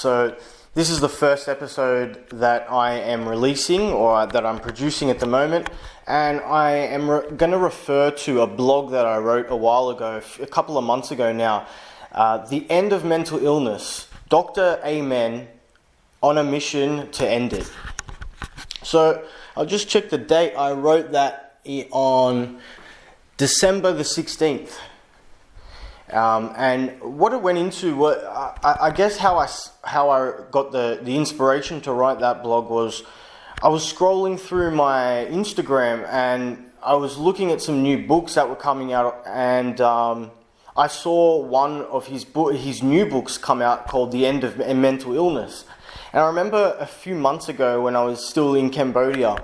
So this is the first episode that I am releasing, or that I'm producing at the moment, and I am going to refer to a blog that I wrote a while ago, a couple of months ago now, The End of Mental Illness, Dr. Amen on a Mission to End It. So I'll just check the date. I wrote that on December the 16th. And what it went into, I guess how I got the inspiration to write that blog was, I was scrolling through my Instagram and I was looking at some new books that were coming out, and I saw one of his new books come out called The End of Mental Illness. And I remember a few months ago when I was still in Cambodia,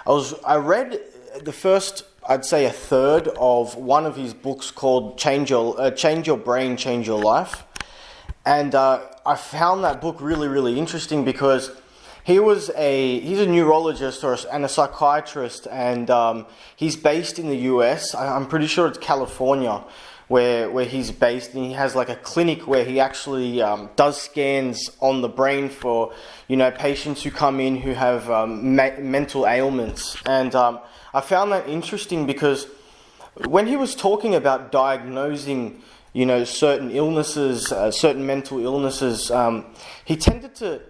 I read the first, I'd say, a third of one of his books called Change Your Brain, Change Your Life. And I found that book really, really interesting because he's a neurologist and a psychiatrist, and he's based in the US. I'm pretty sure it's California where he's based, and he has like a clinic where he actually does scans on the brain for, patients who come in who have mental ailments. And I found that interesting because when he was talking about diagnosing, certain illnesses, certain mental illnesses, he tended to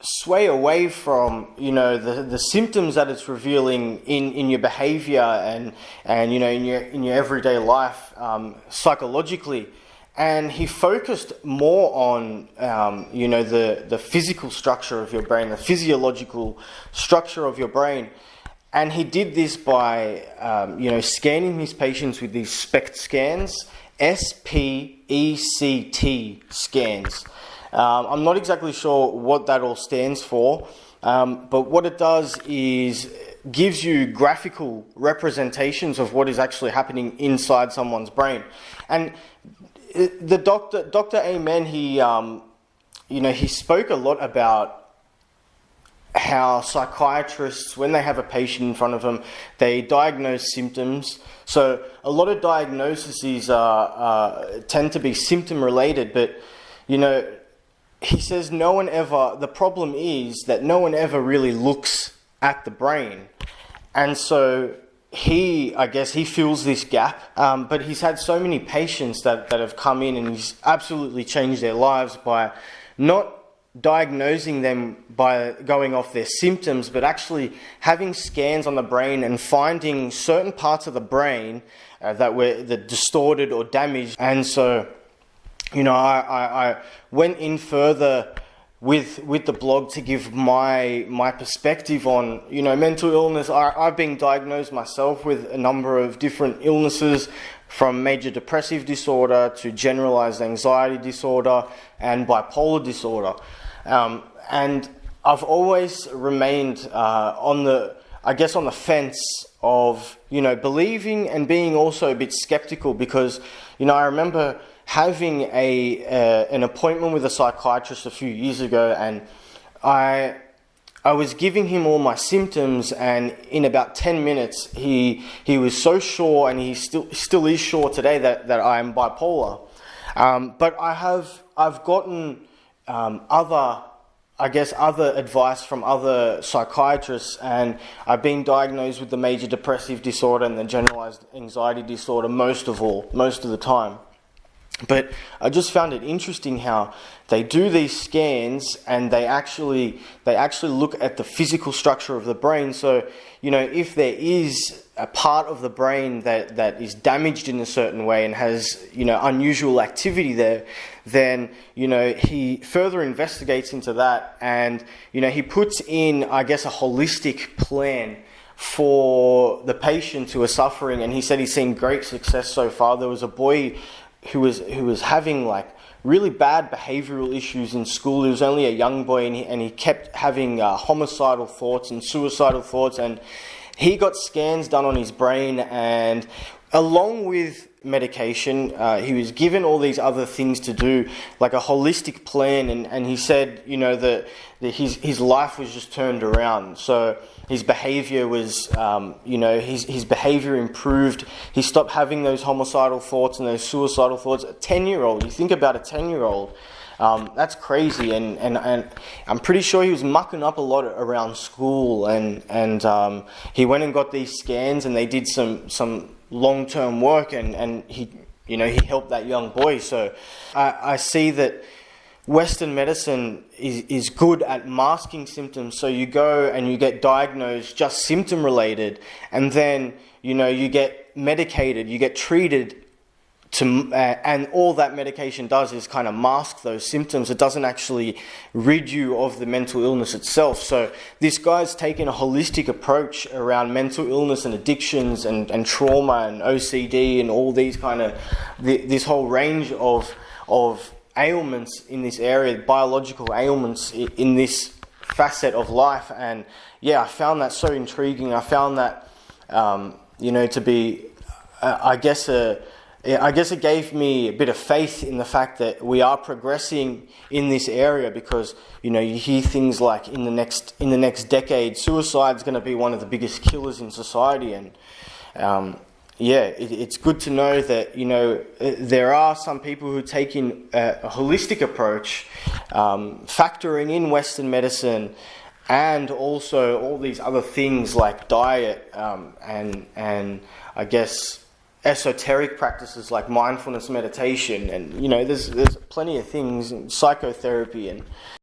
sway away from, the symptoms that it's revealing in your behavior and in your everyday life, psychologically. And he focused more on, the physical structure of your brain, the physiological structure of your brain. And he did this by, scanning his patients with these SPECT scans, SPECT scans. I'm not exactly sure what that all stands for, but what it does is gives you graphical representations of what is actually happening inside someone's brain. And the Dr. Amen, he spoke a lot about how psychiatrists, when they have a patient in front of them, they diagnose symptoms. So a lot of diagnoses tend to be symptom related, but he says the problem is that no one ever really looks at the brain. And so he fills this gap, but he's had so many patients that have come in, and he's absolutely changed their lives by not diagnosing them by going off their symptoms, but actually having scans on the brain and finding certain parts of the brain that were distorted or damaged. And so, I went in further with the blog to give my perspective on, mental illness. I've been diagnosed myself with a number of different illnesses, from major depressive disorder to generalized anxiety disorder and bipolar disorder. And I've always remained on the fence of, believing and being also a bit skeptical, because, I remember having an appointment with a psychiatrist a few years ago, and I was giving him all my symptoms, and in about 10 minutes he was so sure, and he still is sure today that I am bipolar. But I've gotten other advice from other psychiatrists, and I've been diagnosed with the major depressive disorder and the generalized anxiety disorder most of the time. But I just found it interesting how they do these scans, and they actually look at the physical structure of the brain. So, if there is a part of the brain that is damaged in a certain way and has, unusual activity there, then, he further investigates into that, and, he puts in, a holistic plan for the patients who are suffering. And he said he's seen great success so far. There was a boy who was having really bad behavioral issues in school. He was only a young boy, and he kept having homicidal thoughts and suicidal thoughts, and he got scans done on his brain, and along with medication, he was given all these other things to do, like a holistic plan, and he said, that his life was just turned around. So his behavior was, his behavior improved. He stopped having those homicidal thoughts and those suicidal thoughts. A 10-year-old, you think about a 10-year-old, That's crazy, and I'm pretty sure he was mucking up a lot around school, and he went and got these scans, and they did some long-term work, and he helped that young boy. So I see that Western medicine is good at masking symptoms. So you go and you get diagnosed just symptom related, and then you get medicated, you get treated and all that medication does is kind of mask those symptoms. It doesn't actually rid you of the mental illness itself. So this guy's taken a holistic approach around mental illness and addictions and trauma and OCD and all these kind of this whole range of ailments in this area, biological ailments in this facet of life. And yeah, I found that so intriguing. I found that to be I guess it gave me a bit of faith in the fact that we are progressing in this area, because you hear things like in the next decade, suicide is going to be one of the biggest killers in society, and it's good to know that there are some people who take in a holistic approach, factoring in Western medicine and also all these other things like diet and I guess esoteric practices like mindfulness meditation, and there's plenty of things, and psychotherapy, and